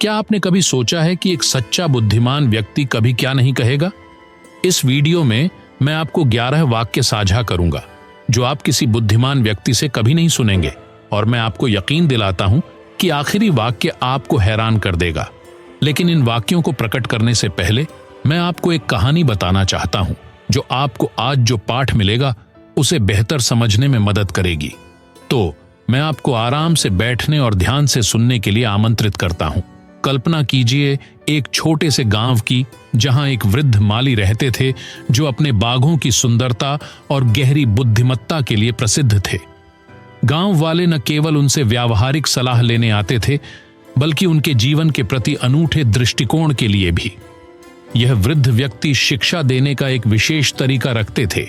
क्या आपने कभी सोचा है कि एक सच्चा बुद्धिमान व्यक्ति कभी क्या नहीं कहेगा? इस वीडियो में मैं आपको 11 वाक्य साझा करूंगा जो आप किसी बुद्धिमान व्यक्ति से कभी नहीं सुनेंगे, और मैं आपको यकीन दिलाता हूं कि आखिरी वाक्य आपको हैरान कर देगा। लेकिन इन वाक्यों को प्रकट करने से पहले मैं आपको एक कहानी बताना चाहता हूं जो आपको आज जो पाठ मिलेगा उसे बेहतर समझने में मदद करेगी। तो मैं आपको आराम से बैठने और ध्यान से सुनने के लिए आमंत्रित करता हूं। कल्पना कीजिए एक छोटे से गांव की, जहां एक वृद्ध माली रहते थे जो अपने बागों की सुंदरता और गहरी बुद्धिमत्ता के लिए प्रसिद्ध थे। गांव वाले न केवल उनसे व्यावहारिक सलाह लेने आते थे, बल्कि उनके जीवन के प्रति अनूठे दृष्टिकोण के लिए भी। यह वृद्ध व्यक्ति शिक्षा देने का एक विशेष तरीका रखते थे।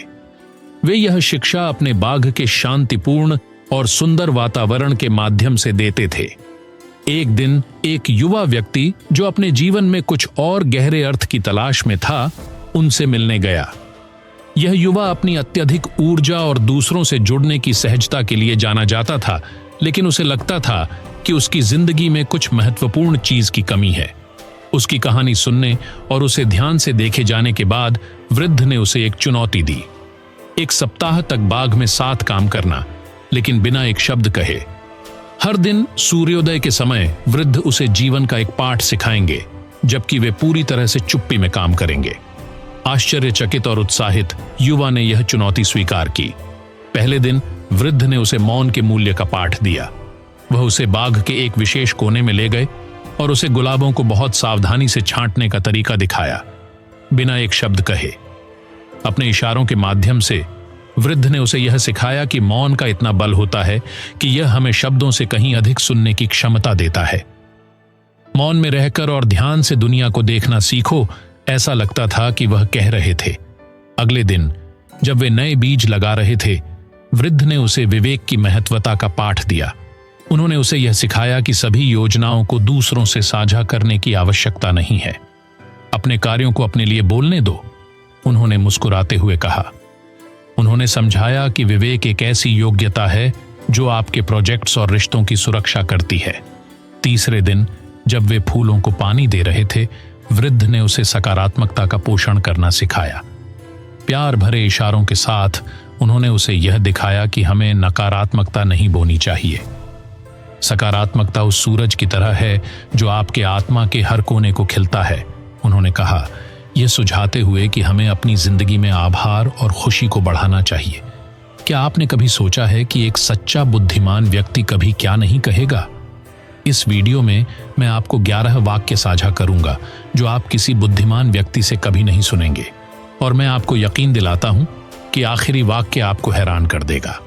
वे यह शिक्षा अपने बाग के शांतिपूर्ण और सुंदर वातावरण के माध्यम से देते थे। एक दिन एक युवा व्यक्ति जो अपने जीवन में कुछ और गहरे अर्थ की तलाश में था, उनसे मिलने गया। यह युवा अपनी अत्यधिक ऊर्जा और दूसरों से जुड़ने की सहजता के लिए जाना जाता था, लेकिन उसे लगता था कि उसकी जिंदगी में कुछ महत्वपूर्ण चीज की कमी है। उसकी कहानी सुनने और उसे ध्यान से देखे जाने के बाद वृद्ध ने उसे एक चुनौती दी। 1 सप्ताह तक बाग में साथ काम करना, लेकिन बिना एक शब्द कहे। हर दिन सूर्योदय के समय वृद्ध उसे जीवन का एक पाठ सिखाएंगे, जबकि वे पूरी तरह से चुप्पी में काम करेंगे। आश्चर्यचकित और उत्साहित युवा ने यह चुनौती स्वीकार की। पहले दिन वृद्ध ने उसे मौन के मूल्य का पाठ दिया। वह उसे बाग के एक विशेष कोने में ले गए और उसे गुलाबों को बहुत सावधानी से छांटने का तरीका दिखाया, बिना एक शब्द कहे। अपने इशारों के माध्यम से वृद्ध ने उसे यह सिखाया कि मौन का इतना बल होता है कि यह हमें शब्दों से कहीं अधिक सुनने की क्षमता देता है। मौन में रहकर और ध्यान से दुनिया को देखना सीखो, ऐसा लगता था कि वह कह रहे थे। अगले दिन जब वे नए बीज लगा रहे थे, वृद्ध ने उसे विवेक की महत्वता का पाठ दिया। उन्होंने उसे यह सिखाया कि सभी योजनाओं को दूसरों से साझा करने की आवश्यकता नहीं है। अपने कार्यों को अपने लिए बोलने दो, उन्होंने मुस्कुराते हुए कहा। उन्होंने समझाया कि विवेक एक ऐसी योग्यता है जो आपके प्रोजेक्ट्स और रिश्तों की सुरक्षा करती है। तीसरे दिन जब वे फूलों को पानी दे रहे थे, वृद्ध ने उसे सकारात्मकता का पोषण करना सिखाया। प्यार भरे इशारों के साथ उन्होंने उसे यह दिखाया कि हमें नकारात्मकता नहीं बोनी चाहिए। सकारात्मकता उस सूरज की तरह है जो आपके आत्मा के हर कोने को खिलता है, उन्होंने कहा, यह सुझाते हुए कि हमें अपनी जिंदगी में आभार और खुशी को बढ़ाना चाहिए। क्या आपने कभी सोचा है कि एक सच्चा बुद्धिमान व्यक्ति कभी क्या नहीं कहेगा? इस वीडियो में मैं आपको 11 वाक्य साझा करूंगा जो आप किसी बुद्धिमान व्यक्ति से कभी नहीं सुनेंगे, और मैं आपको यकीन दिलाता हूं कि आखिरी वाक्य आपको हैरान कर देगा।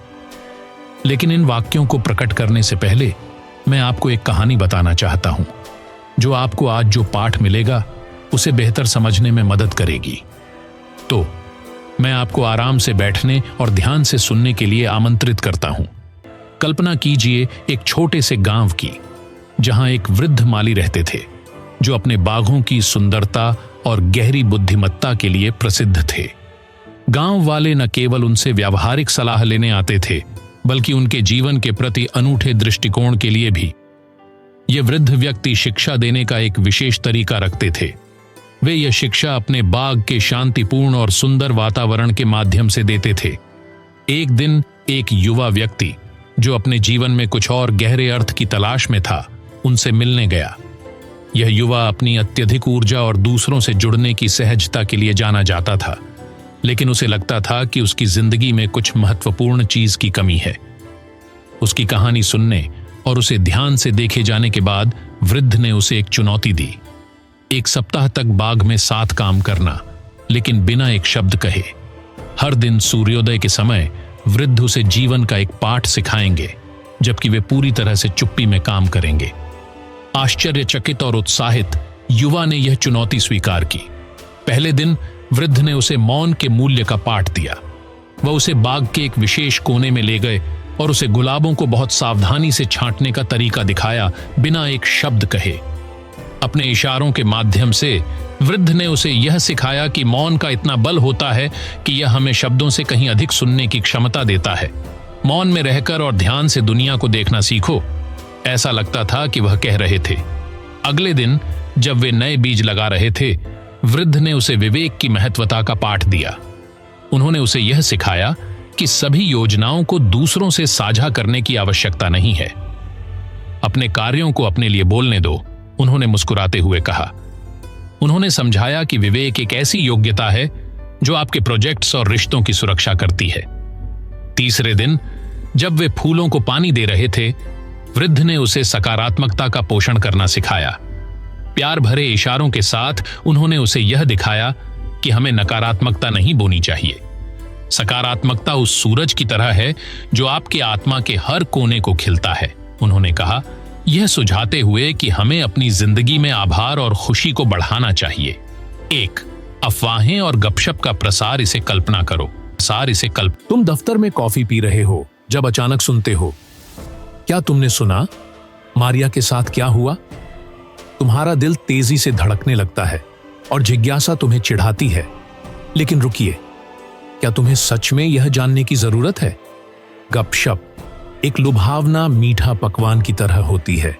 लेकिन इन वाक्यों को प्रकट करने से पहले मैं आपको एक कहानी बताना चाहता हूं जो आपको आज जो पाठ मिलेगा उसे बेहतर समझने में मदद करेगी। तो मैं आपको आराम से बैठने और ध्यान से सुनने के लिए आमंत्रित करता हूं। कल्पना कीजिए एक छोटे से गांव की, जहां एक वृद्ध माली रहते थे जो अपने बागों की सुंदरता और गहरी बुद्धिमत्ता के लिए प्रसिद्ध थे। गांव वाले न केवल उनसे व्यावहारिक सलाह लेने आते थे, बल्कि उनके जीवन के प्रति अनूठे दृष्टिकोण के लिए भी। ये वृद्ध व्यक्ति शिक्षा देने का एक विशेष तरीका रखते थे। वे यह शिक्षा अपने बाग के शांतिपूर्ण और सुंदर वातावरण के माध्यम से देते थे। एक दिन एक युवा व्यक्ति जो अपने जीवन में कुछ और गहरे अर्थ की तलाश में था, उनसे मिलने गया। यह युवा अपनी अत्यधिक ऊर्जा और दूसरों से जुड़ने की सहजता के लिए जाना जाता था, लेकिन उसे लगता था कि उसकी जिंदगी में कुछ महत्वपूर्ण चीज की कमी है। उसकी कहानी सुनने और उसे ध्यान से देखे जाने के बाद वृद्ध ने उसे एक चुनौती दी। 1 सप्ताह तक बाग में साथ काम करना, लेकिन बिना एक शब्द कहे। हर दिन सूर्योदय के समय वृद्ध उसे जीवन का एक पाठ सिखाएंगे, जबकि वे पूरी तरह से चुप्पी में काम करेंगे। आश्चर्यचकित और उत्साहित युवा ने यह चुनौती स्वीकार की। पहले दिन वृद्ध ने उसे मौन के मूल्य का पाठ दिया। वह उसे बाग के एक विशेष कोने में ले गए और उसे गुलाबों को बहुत सावधानी से छांटने का तरीका दिखाया, बिना एक शब्द कहे। अपने इशारों के माध्यम से वृद्ध ने उसे यह सिखाया कि मौन का इतना बल होता है कि यह हमें शब्दों से कहीं अधिक सुनने की क्षमता देता है। मौन में रहकर और ध्यान से दुनिया को देखना सीखो, ऐसा लगता था कि वह कह रहे थे। अगले दिन जब वे नए बीज लगा रहे थे, वृद्ध ने उसे विवेक की महत्वता का पाठ दिया। उन्होंने उसे यह सिखाया कि सभी योजनाओं को दूसरों से साझा करने की आवश्यकता नहीं है। अपने कार्यों को अपने लिए बोलने दो, उन्होंने मुस्कुराते हुए कहा। उन्होंने समझाया कि विवेक एक ऐसी योग्यता है जो आपके प्रोजेक्ट्स और रिश्तों की सुरक्षा करती है। तीसरे दिन जब वे फूलों को पानी दे रहे थे, वृद्ध ने उसे सकारात्मकता का पोषण करना सिखाया। प्यार भरे इशारों के साथ उन्होंने उसे यह दिखाया कि हमें नकारात्मकता नहीं बोनी चाहिए। सकारात्मकता उस सूरज की तरह है जो आपके आत्मा के हर कोने को खिलता है, उन्होंने कहा, यह सुझाते हुए कि हमें अपनी जिंदगी में आभार और खुशी को बढ़ाना चाहिए। 1. अफवाहें और गपशप का प्रसार, इसे कल्पना करो। तुम दफ्तर में कॉफी पी रहे हो जब अचानक सुनते हो, क्या तुमने सुना मारिया के साथ क्या हुआ? तुम्हारा दिल तेजी से धड़कने लगता है और जिज्ञासा तुम्हें चिढ़ाती है। लेकिन रुकिए, क्या तुम्हें सच में यह जानने की जरूरत है? गपशप एक लुभावना मीठा पकवान की तरह होती है।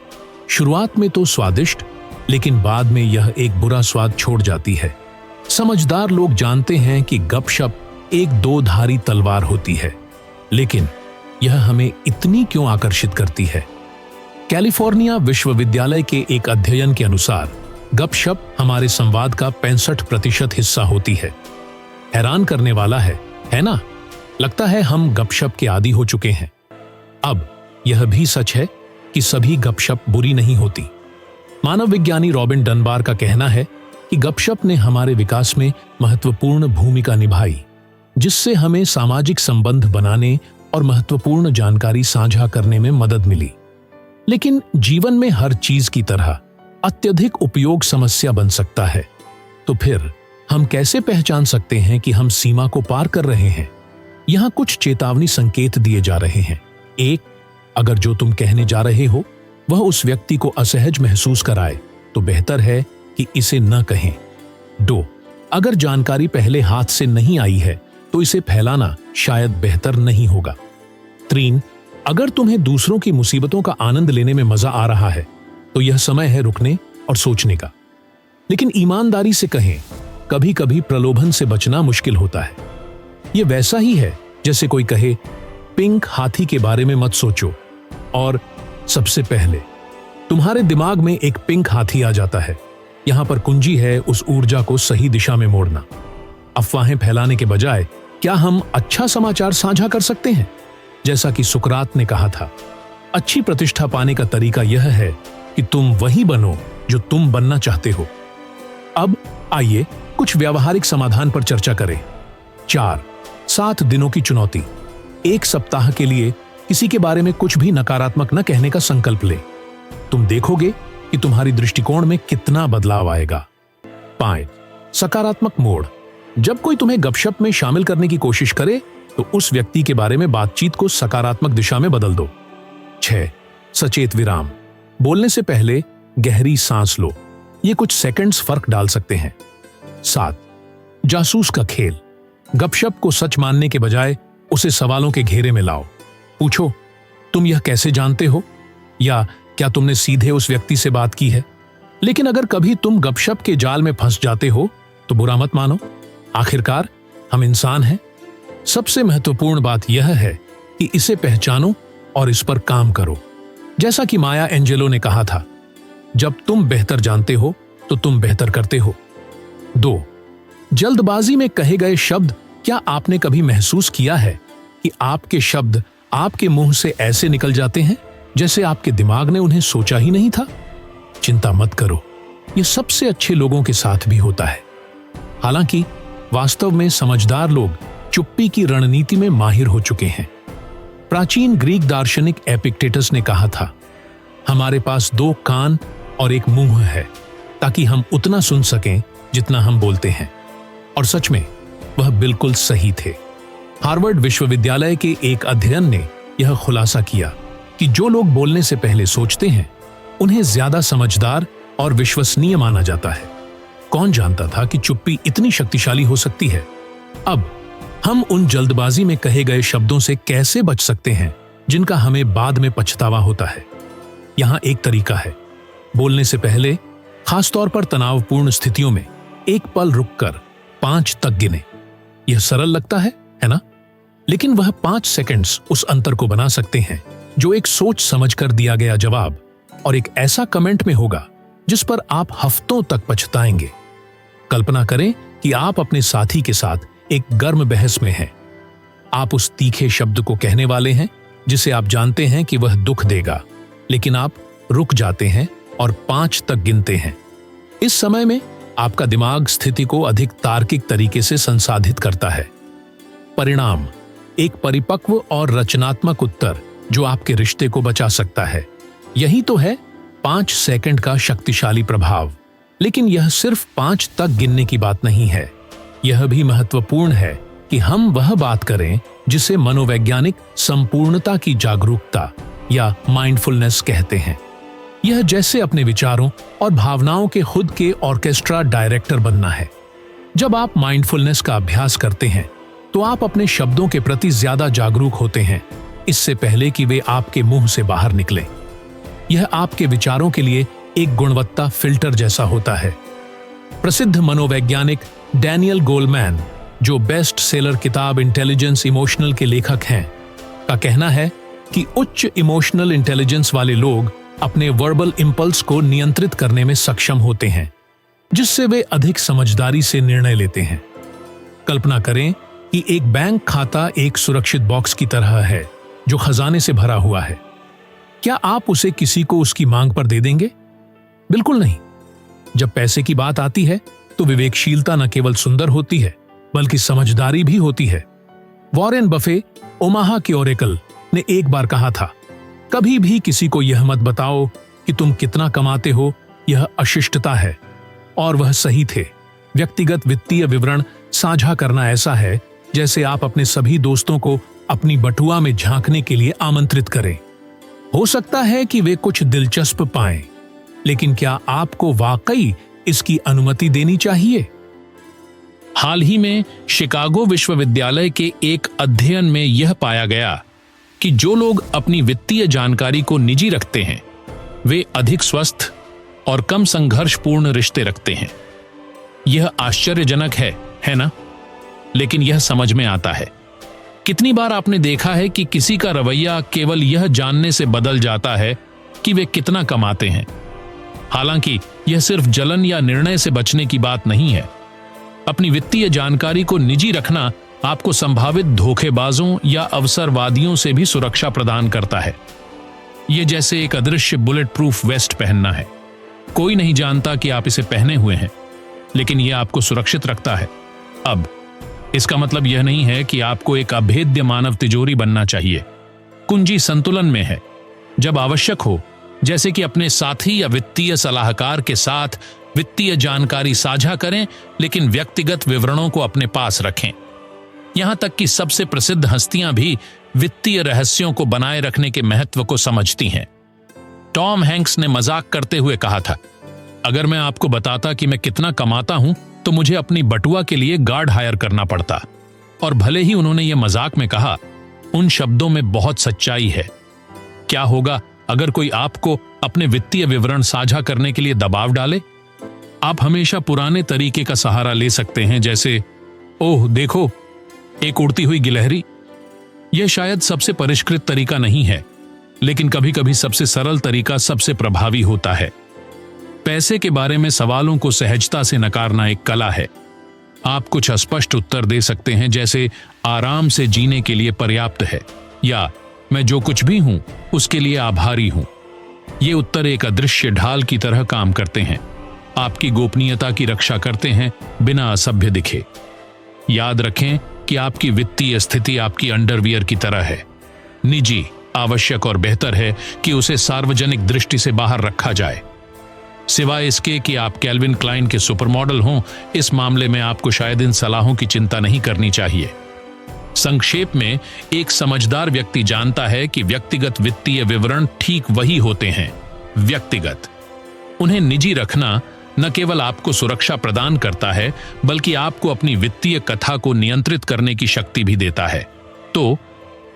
शुरुआत में तो स्वादिष्ट, लेकिन बाद में यह एक बुरा स्वाद छोड़ जाती है। समझदार लोग जानते हैं कि गपशप एक दो धारी तलवार होती है, लेकिन यह हमें इतनी क्यों आकर्षित करती है? कैलिफोर्निया विश्वविद्यालय के एक अध्ययन के अनुसार गपशप हमारे संवाद का 65% हिस्सा होती है। हैरान करने वाला है ना? लगता है हम गपशप के आदी हो चुके हैं। अब यह भी सच है कि सभी गपशप बुरी नहीं होती। मानव विज्ञानी रॉबिन डनबार का कहना है कि गपशप ने हमारे विकास में महत्वपूर्ण भूमिका निभाई, जिससे हमें सामाजिक संबंध बनाने और महत्वपूर्ण जानकारी साझा करने में मदद मिली। लेकिन जीवन में हर चीज की तरह अत्यधिक उपयोग समस्या बन सकता है। तो फिर हम कैसे पहचान सकते हैं कि हम सीमा को पार कर रहे हैं? यहां कुछ चेतावनी संकेत दिए जा रहे हैं। 1. अगर जो तुम कहने जा रहे हो वह उस व्यक्ति को असहज महसूस कराए, तो बेहतर है कि इसे न कहें। 2. अगर जानकारी पहले हाथ से नहीं आई है तो इसे फैलाना शायद बेहतर नहीं होगा। 3. अगर तुम्हें दूसरों की मुसीबतों का आनंद लेने में मजा आ रहा है तो यह समय है रुकने और सोचने का। लेकिन ईमानदारी से कहें, कभी कभी प्रलोभन से बचना मुश्किल होता है। यह वैसा ही है जैसे कोई कहे, पिंक हाथी के बारे में मत सोचो, और सबसे पहले तुम्हारे दिमाग में एक पिंक हाथी आ जाता है। यहां पर कुंजी है उस ऊर्जा को सही दिशा में मोड़ना। अफवाहें फैलाने के बजाय क्या हम अच्छा समाचार साझा कर सकते हैं? जैसा कि सुकरात ने कहा था, अच्छी प्रतिष्ठा पाने का तरीका यह है कि तुम वही बनो जो तुम बनना चाहते हो। अब आइए कुछ व्यावहारिक समाधान पर चर्चा करें। 4. 7 दिनों की चुनौती। एक सप्ताह के लिए किसी के बारे में कुछ भी नकारात्मक न कहने का संकल्प ले। तुम देखोगे कि तुम्हारी दृष्टिकोण में कितना बदलाव आएगा। 5. सकारात्मक मोड़। जब कोई तुम्हें गपशप में शामिल करने की कोशिश करे तो उस व्यक्ति के बारे में बातचीत को सकारात्मक दिशा में बदल दो। 6. सचेत विराम। बोलने से पहले गहरी सांस लो, ये कुछ सेकंड्स फर्क डाल सकते हैं। 7. जासूस का खेल। गपशप को सच मानने के बजाय उसे सवालों के घेरे में लाओ। पूछो, तुम यह कैसे जानते हो? या क्या तुमने सीधे उस व्यक्ति से बात की है? लेकिन अगर कभी तुम गपशप के जाल में फंस जाते हो तो बुरा मत मानो। आखिरकार हम इंसान हैं। सबसे महत्वपूर्ण बात यह है कि इसे पहचानो और इस पर काम करो। जैसा कि माया एंजेलो ने कहा था, जब तुम बेहतर जानते हो तो तुम बेहतर करते हो। 2. जल्दबाजी में कहे गए शब्द। क्या आपने कभी महसूस किया है कि आपके शब्द आपके मुंह से ऐसे निकल जाते हैं जैसे आपके दिमाग ने उन्हें सोचा ही नहीं था? चिंता मत करो, यह सबसे अच्छे लोगों के साथ भी होता है। हालांकि वास्तव में समझदार लोग चुप्पी की रणनीति में माहिर हो चुके हैं। प्राचीन ग्रीक दार्शनिक एपिक्टेटस ने कहा था, हमारे पास 2 कान और एक मुंह है ताकि हम उतना सुन सकें जितना हम बोलते हैं। और सच में वह बिल्कुल सही थे। हार्वर्ड विश्वविद्यालय के एक अध्ययन ने यह खुलासा किया कि जो लोग बोलने से पहले सोचते हैं उन्हें ज्यादा समझदार और विश्वसनीय माना जाता है। कौन जानता था कि चुप्पी इतनी शक्तिशाली हो सकती है? अब हम उन जल्दबाजी में कहे गए शब्दों से कैसे बच सकते हैं जिनका हमें बाद में पछतावा होता है। यहां एक तरीका है, बोलने से पहले खासतौर पर तनावपूर्ण स्थितियों में एक पल रुककर 5 तक गिने। यह सरल लगता है ना? लेकिन वह 5 सेकंड्स उस अंतर को बना सकते हैं जो एक सोच समझकर दिया गया जवाब और एक ऐसा कमेंट में होगा जिस पर आप हफ्तों तक पछताएंगे। कल्पना करें कि आप अपने साथी के साथ एक गर्म बहस में हैं। आप उस तीखे शब्द को कहने वाले हैं जिसे आप जानते हैं कि वह दुख देगा, लेकिन आप रुक जाते हैं और 5 तक गिनते हैं। इस समय में आपका दिमाग स्थिति को अधिक तार्किक तरीके से संसाधित करता है। परिणाम एक परिपक्व और रचनात्मक उत्तर जो आपके रिश्ते को बचा सकता है। यही तो है 5 सेकंड का शक्तिशाली प्रभाव। लेकिन यह सिर्फ 5 तक गिनने की बात नहीं है। यह भी महत्वपूर्ण है कि हम वह बात करें जिसे मनोवैज्ञानिक संपूर्णता की जागरूकता या माइंडफुलनेस कहते हैं। यह जैसे अपने विचारों और भावनाओं के खुद के ऑर्केस्ट्रा डायरेक्टर बनना है। जब आप माइंडफुलनेस का अभ्यास करते हैं तो आप अपने शब्दों के प्रति ज्यादा जागरूक होते हैं, इससे पहले कि वे आपके मुंह से बाहर निकलें। यह आपके विचारों के लिए एक गुणवत्ता फिल्टर जैसा होता है। प्रसिद्ध मनोवैज्ञानिक डैनियल गोलमैन, जो बेस्ट सेलर किताब इंटेलिजेंस इमोशनल के लेखक हैं, का कहना है कि उच्च इमोशनल इंटेलिजेंस वाले लोग अपने वर्बल इंपल्स को नियंत्रित करने में सक्षम होते हैं, जिससे वे अधिक समझदारी से निर्णय लेते हैं। कल्पना करें कि एक बैंक खाता एक सुरक्षित बॉक्स की तरह है जो खजाने से भरा हुआ है। क्या आप उसे किसी को उसकी मांग पर दे देंगे? बिल्कुल नहीं। जब पैसे की बात आती है तो विवेकशीलता न केवल सुंदर होती है बल्कि समझदारी भी होती है। वॉरेन बफे, ओमाहा के ओरेकल, ने एक बार कहा था, कभी भी किसी को यह मत बताओ कि तुम कितना कमाते हो, यह अशिष्टता है। और वह सही थे। व्यक्तिगत वित्तीय विवरण साझा करना ऐसा है जैसे आप अपने सभी दोस्तों को अपनी बटुआ में झांकने के लिए आमंत्रित करें। हो सकता है कि वे कुछ दिलचस्प पाएं, लेकिन क्या आपको वाकई इसकी अनुमति देनी चाहिए? हाल ही में शिकागो विश्वविद्यालय के एक अध्ययन में यह पाया गया कि जो लोग अपनी वित्तीय जानकारी को निजी रखते हैं वे अधिक स्वस्थ और कम संघर्षपूर्ण रिश्ते रखते हैं। यह आश्चर्यजनक है ना? लेकिन यह समझ में आता है। कितनी बार आपने देखा है कि किसी का रवैया केवल यह जानने से बदल जाता है कि वे कितना कमाते हैं। हालांकि यह सिर्फ जलन या निर्णय से बचने की बात नहीं है। अपनी वित्तीय जानकारी को निजी रखना आपको संभावित धोखेबाजों या अवसरवादियों से भी सुरक्षा प्रदान करता है। यह जैसे एक अदृश्य बुलेट प्रूफ वेस्ट पहनना है। कोई नहीं जानता कि आप इसे पहने हुए हैं, लेकिन यह आपको सुरक्षित रखता है। अब इसका मतलब यह नहीं है कि आपको एक अभेद्य मानव तिजोरी बनना चाहिए। कुंजी संतुलन में है। जब आवश्यक हो, जैसे कि अपने साथी या वित्तीय सलाहकार के साथ वित्तीय जानकारी साझा करें, लेकिन व्यक्तिगत विवरणों को अपने पास रखें। यहां तक कि सबसे प्रसिद्ध हस्तियां भी वित्तीय रहस्यों को बनाए रखने के महत्व को समझती हैं। टॉम हैंक्स ने मजाक करते हुए कहा था, अगर मैं आपको बताता कि मैं कितना कमाता हूं तो मुझे अपनी बटुआ के लिए गार्ड हायर करना पड़ता। और भले ही उन्होंने यह मजाक में कहा, उन शब्दों में बहुत सच्चाई है। क्या होगा अगर कोई आपको अपने वित्तीय विवरण साझा करने के लिए दबाव डाले? आप हमेशा पुराने तरीके का सहारा ले सकते हैं, जैसे ओह देखो, एक उड़ती हुई गिलहरी। यह शायद सबसे परिष्कृत तरीका नहीं है, लेकिन कभी कभी सबसे सरल तरीका सबसे प्रभावी होता है। पैसे के बारे में सवालों को सहजता से नकारना एक कला है। आप कुछ अस्पष्ट उत्तर दे सकते हैं, जैसे आराम से जीने के लिए पर्याप्त है, या मैं जो कुछ भी हूं उसके लिए आभारी हूं। ये उत्तर एक अदृश्य ढाल की तरह काम करते हैं, आपकी गोपनीयता की रक्षा करते हैं बिना असभ्य दिखे। याद रखें कि आपकी वित्तीय स्थिति आपकी अंडरवियर की तरह है, निजी, आवश्यक और बेहतर है कि उसे सार्वजनिक दृष्टि से बाहर रखा जाए। सिवाय इसके कि आप कैल्विन क्लाइन के सुपरमॉडल हों, इस मामले में आपको शायद इन सलाहों की चिंता नहीं करनी चाहिए। संक्षेप में, एक समझदार व्यक्ति जानता है कि व्यक्तिगत वित्तीय विवरण ठीक वही होते हैं, व्यक्तिगत। उन्हें निजी रखना न केवल आपको सुरक्षा प्रदान करता है, बल्कि आपको अपनी वित्तीय कथा को नियंत्रित करने की शक्ति भी देता है। तो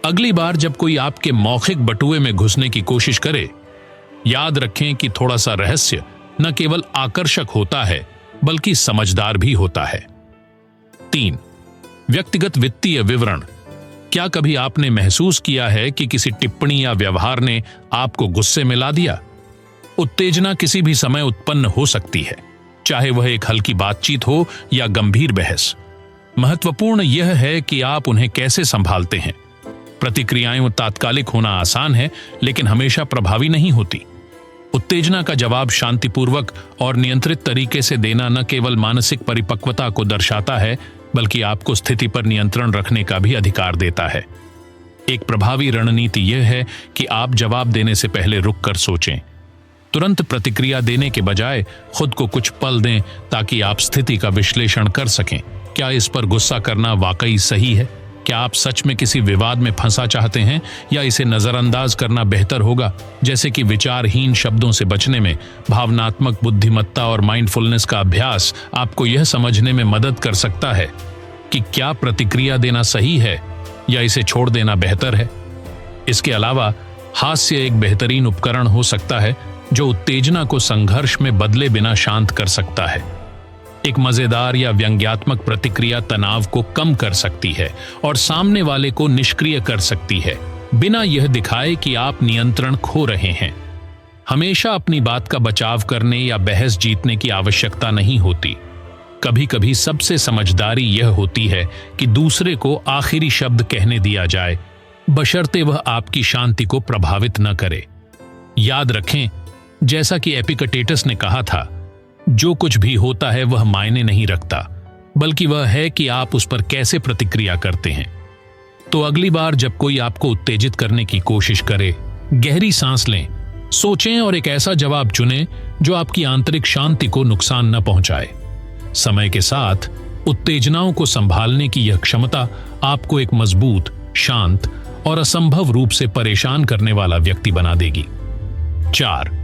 अगली बार जब कोई आपके मौखिक बटुए में घुसने की कोशिश करे याद रखें कि थोड़ा सा रहस्य न केवल आकर्षक होता है बल्कि समझदार भी होता है। 3. व्यक्तिगत वित्तीय विवरण। क्या कभी आपने महसूस किया है कि किसी टिप्पणी या व्यवहार ने आपको गुस्से में ला दिया? उत्तेजना किसी भी समय उत्पन्न हो सकती है, चाहे वह एक हल्की बातचीत हो या गंभीर बहस। महत्वपूर्ण यह है कि आप उन्हें कैसे संभालते हैं। प्रतिक्रियाएं तात्कालिक होना आसान है, लेकिन हमेशा प्रभावी नहीं होती। उत्तेजना का जवाब शांतिपूर्वक और नियंत्रित तरीके से देना न केवल मानसिक परिपक्वता को दर्शाता है, बल्कि आपको स्थिति पर नियंत्रण रखने का भी अधिकार देता है। एक प्रभावी रणनीति यह है कि आप जवाब देने से पहले रुक कर सोचें। तुरंत प्रतिक्रिया देने के बजाय खुद को कुछ पल दें ताकि आप स्थिति का विश्लेषण कर सकें। क्या इस पर गुस्सा करना वाकई सही है? क्या आप सच में किसी विवाद में फंसा चाहते हैं या इसे नजरअंदाज करना बेहतर होगा? जैसे कि विचारहीन शब्दों से बचने में भावनात्मक बुद्धिमत्ता और माइंडफुलनेस का अभ्यास आपको यह समझने में मदद कर सकता है कि क्या प्रतिक्रिया देना सही है या इसे छोड़ देना बेहतर है। इसके अलावा हास्य एक बेहतरीन उपकरण हो सकता है जो उत्तेजना को संघर्ष में बदले बिना शांत कर सकता है। एक मजेदार या व्यंग्यात्मक प्रतिक्रिया तनाव को कम कर सकती है और सामने वाले को निष्क्रिय कर सकती है, बिना यह दिखाए कि आप नियंत्रण खो रहे हैं। हमेशा अपनी बात का बचाव करने या बहस जीतने की आवश्यकता नहीं होती। कभी कभी सबसे समझदारी यह होती है कि दूसरे को आखिरी शब्द कहने दिया जाए, बशर्ते वह आपकी शांति को प्रभावित न करे। याद रखें, जैसा कि एपिक्टेटस ने कहा था, जो कुछ भी होता है वह मायने नहीं रखता, बल्कि वह है कि आप उस पर कैसे प्रतिक्रिया करते हैं। तो अगली बार जब कोई आपको उत्तेजित करने की कोशिश करे, गहरी सांस लें, सोचें और एक ऐसा जवाब चुनें जो आपकी आंतरिक शांति को नुकसान न पहुंचाए। समय के साथ उत्तेजनाओं को संभालने की यह क्षमता आपको एक मजबूत, शांत और असंभव रूप से परेशान करने वाला व्यक्ति बना देगी। 4.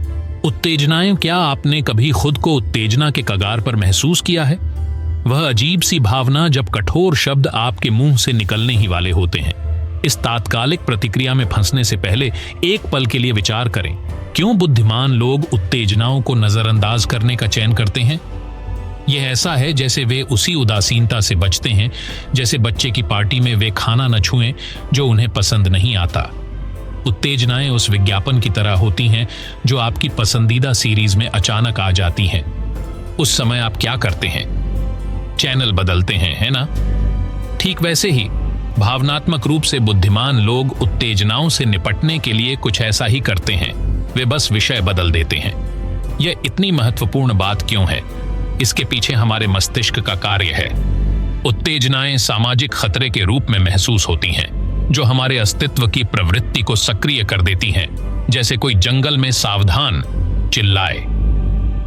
उत्तेजनाएं। क्या आपने कभी खुद को उत्तेजना के कगार पर महसूस किया है? वह अजीब सी भावना जब कठोर शब्द आपके मुंह से निकलने ही वाले होते हैं। इस तात्कालिक प्रतिक्रिया में फंसने से पहले एक पल के लिए विचार करें, क्यों बुद्धिमान लोग उत्तेजनाओं को नजरअंदाज करने का चयन करते हैं? यह ऐसा है जैसे वे उसी उदासीनता से बचते हैं जैसे बच्चे की पार्टी में वे खाना न छुएं जो उन्हें पसंद नहीं आता। उत्तेजनाएं उस विज्ञापन की तरह होती हैं जो आपकी पसंदीदा सीरीज में अचानक आ जाती हैं। उस समय आप क्या करते हैं? चैनल बदलते हैं, है ना? ठीक वैसे ही भावनात्मक रूप से बुद्धिमान लोग उत्तेजनाओं से निपटने के लिए कुछ ऐसा ही करते हैं। वे बस विषय बदल देते हैं। यह इतनी महत्वपूर्ण बात क्यों है? इसके पीछे हमारे मस्तिष्क का कार्य है। उत्तेजनाएं सामाजिक खतरे के रूप में महसूस होती हैं, जो हमारे अस्तित्व की प्रवृत्ति को सक्रिय कर देती हैं, जैसे कोई जंगल में सावधान चिल्लाए।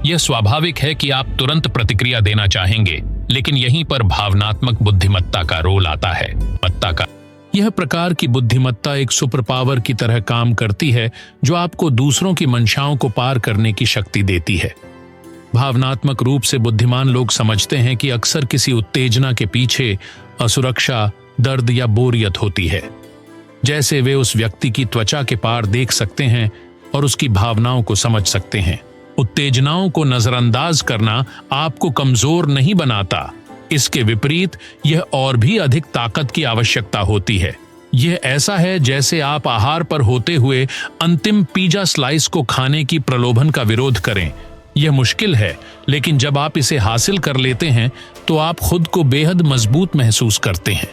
यह स्वाभाविक है कि आप तुरंत प्रतिक्रिया देना चाहेंगे, लेकिन यहीं पर भावनात्मक बुद्धिमत्ता का रोल आता है। यह प्रकार की बुद्धिमत्ता एक सुपर पावर की तरह काम करती है जो आपको दूसरों की मंशाओं को पार करने की शक्ति देती है। भावनात्मक रूप से बुद्धिमान लोग समझते हैं कि अक्सर किसी उत्तेजना के पीछे असुरक्षा, दर्द या बोरियत होती है। जैसे वे उस व्यक्ति की त्वचा के पार देख सकते हैं और उसकी भावनाओं को समझ सकते हैं। उत्तेजनाओं को नजरअंदाज करना आपको कमजोर नहीं बनाता, इसके विपरीत यह और भी अधिक ताकत की आवश्यकता होती है। यह ऐसा है जैसे आप आहार पर होते हुए अंतिम पिज्जा स्लाइस को खाने की प्रलोभन का विरोध करें। यह मुश्किल है, लेकिन जब आप इसे हासिल कर लेते हैं तो आप खुद को बेहद मजबूत महसूस करते हैं।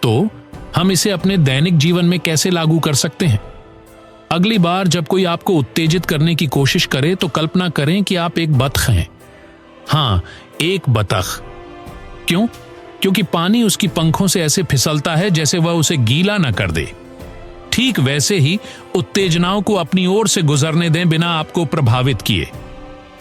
तो हम इसे अपने दैनिक जीवन में कैसे लागू कर सकते हैं? अगली बार जब कोई आपको उत्तेजित करने की कोशिश करे तो कल्पना करें कि आप एक बतख हैं। हाँ, एक बतख। क्यों? क्योंकि पानी उसकी पंखों से ऐसे फिसलता है जैसे वह उसे गीला न कर दे। ठीक वैसे ही उत्तेजनाओं को अपनी ओर से गुजरने दें बिना आपको प्रभावित किए।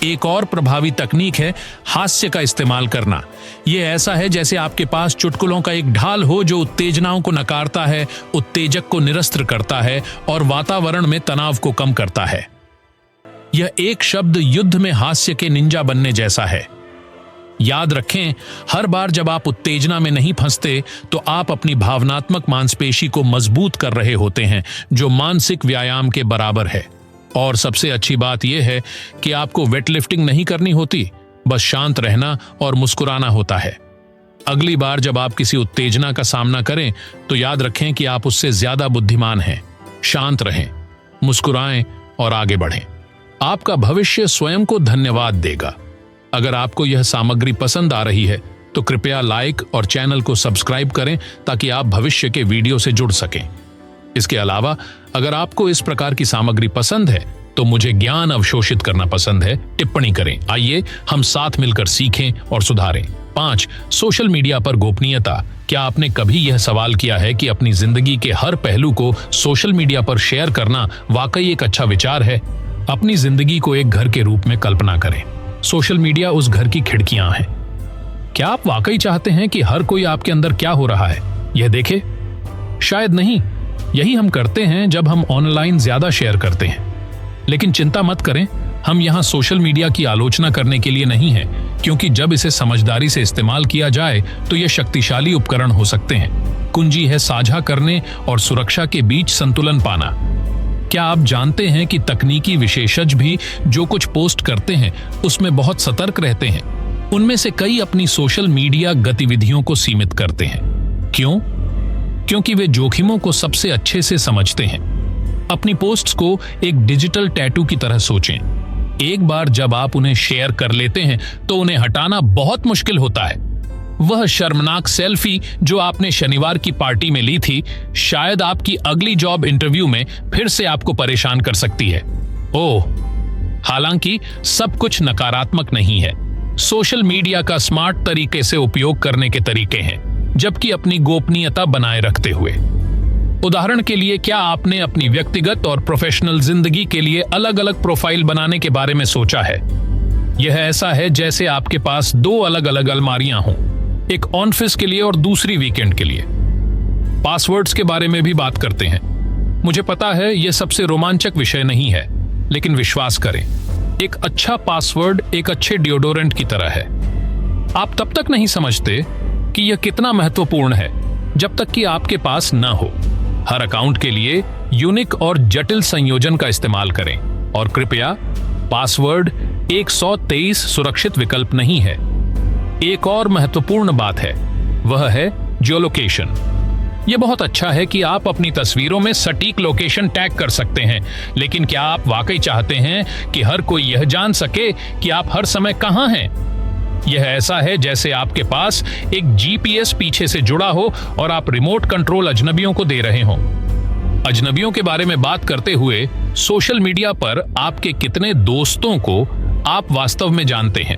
एक और प्रभावी तकनीक है हास्य का इस्तेमाल करना। यह ऐसा है जैसे आपके पास चुटकुलों का एक ढाल हो जो उत्तेजनाओं को नकारता है, उत्तेजक को निरस्त करता है और वातावरण में तनाव को कम करता है। यह एक शब्द युद्ध में हास्य के निंजा बनने जैसा है। याद रखें, हर बार जब आप उत्तेजना में नहीं फंसते तो आप अपनी भावनात्मक मांसपेशी को मजबूत कर रहे होते हैं, जो मानसिक व्यायाम के बराबर है। और सबसे अच्छी बात यह है कि आपको वेट लिफ्टिंग नहीं करनी होती, बस शांत रहना और मुस्कुराना होता है। अगली बार जब आप किसी उत्तेजना का सामना करें तो याद रखें कि आप उससे ज्यादा बुद्धिमान हैं। शांत रहें, मुस्कुराएं और आगे बढ़ें। आपका भविष्य स्वयं को धन्यवाद देगा। अगर आपको यह सामग्री पसंद आ रही है तो कृपया लाइक और चैनल को सब्सक्राइब करें ताकि आप भविष्य के वीडियो से जुड़ सकें। इसके अलावा अगर आपको इस प्रकार की सामग्री पसंद है तो मुझे ज्ञान अवशोषित करना पसंद है, टिप्पणी करें। आइए हम साथ मिलकर सीखें और सुधारें। 5. सोशल मीडिया पर गोपनीयता। क्या आपने कभी यह सवाल किया है कि अपनी जिंदगी के हर पहलू को सोशल मीडिया पर शेयर करना वाकई एक अच्छा विचार है? अपनी जिंदगी को एक घर के रूप में कल्पना करें। सोशल मीडिया उस घर की खिड़कियां हैं। क्या आप वाकई चाहते हैं कि हर कोई आपके अंदर क्या हो रहा है यह देखे? शायद नहीं। यही हम करते हैं जब हम ऑनलाइन ज्यादा शेयर करते हैं। लेकिन चिंता मत करें, हम यहाँ सोशल मीडिया की आलोचना करने के लिए नहीं हैं, क्योंकि जब इसे समझदारी से इस्तेमाल किया जाए तो ये शक्तिशाली उपकरण हो सकते हैं। कुंजी है साझा करने और सुरक्षा के बीच संतुलन पाना। क्या आप जानते हैं कि तकनीकी विशेषज्ञ भी जो कुछ पोस्ट करते हैं उसमें बहुत सतर्क रहते हैं? उनमें से कई अपनी सोशल मीडिया गतिविधियों को सीमित करते हैं। क्यों? क्योंकि वे जोखिमों को सबसे अच्छे से समझते हैं। अपनी पोस्ट्स को एक डिजिटल टैटू की तरह सोचें। एक बार जब आप उन्हें शेयर कर लेते हैं तो उन्हें हटाना बहुत मुश्किल होता है। वह शर्मनाक सेल्फी जो आपने शनिवार की पार्टी में ली थी, शायद आपकी अगली जॉब इंटरव्यू में फिर से आपको परेशान कर सकती है। ओह, हालांकि सब कुछ नकारात्मक नहीं है। सोशल मीडिया का स्मार्ट तरीके से उपयोग करने के तरीके हैं, जबकि अपनी गोपनीयता बनाए रखते हुए। उदाहरण के लिए, क्या आपने अपनी व्यक्तिगत और प्रोफेशनल जिंदगी के लिए अलग अलग प्रोफाइल बनाने के बारे में सोचा है? यह ऐसा है जैसे आपके पास 2 अलग अलग अलमारियां हों, एक ऑफिस के लिए और दूसरी वीकेंड के लिए। पासवर्ड्स के बारे में भी बात करते हैं। मुझे पता है यह सबसे रोमांचक विषय नहीं है, लेकिन विश्वास करें, एक अच्छा पासवर्ड एक अच्छे डिओडोरेंट की तरह है। आप तब तक नहीं समझते कि यह कितना महत्वपूर्ण है जब तक कि आपके पास न हो। हर अकाउंट के लिए यूनिक और जटिल संयोजन का इस्तेमाल करें, और कृपया पासवर्ड 123 सुरक्षित विकल्प नहीं है। एक और महत्वपूर्ण बात है, वह है जियोलोकेशन। यह बहुत अच्छा है कि आप अपनी तस्वीरों में सटीक लोकेशन टैग कर सकते हैं, लेकिन क्या आप वाकई चाहते हैं कि हर कोई यह जान सके कि आप हर समय कहां हैं? यह ऐसा है जैसे आपके पास एक जीपीएस पीछे से जुड़ा हो और आप रिमोट कंट्रोल अजनबियों को दे रहे हों। अजनबियों के बारे में बात करते हुए, सोशल मीडिया पर आपके कितने दोस्तों को आप वास्तव में जानते हैं?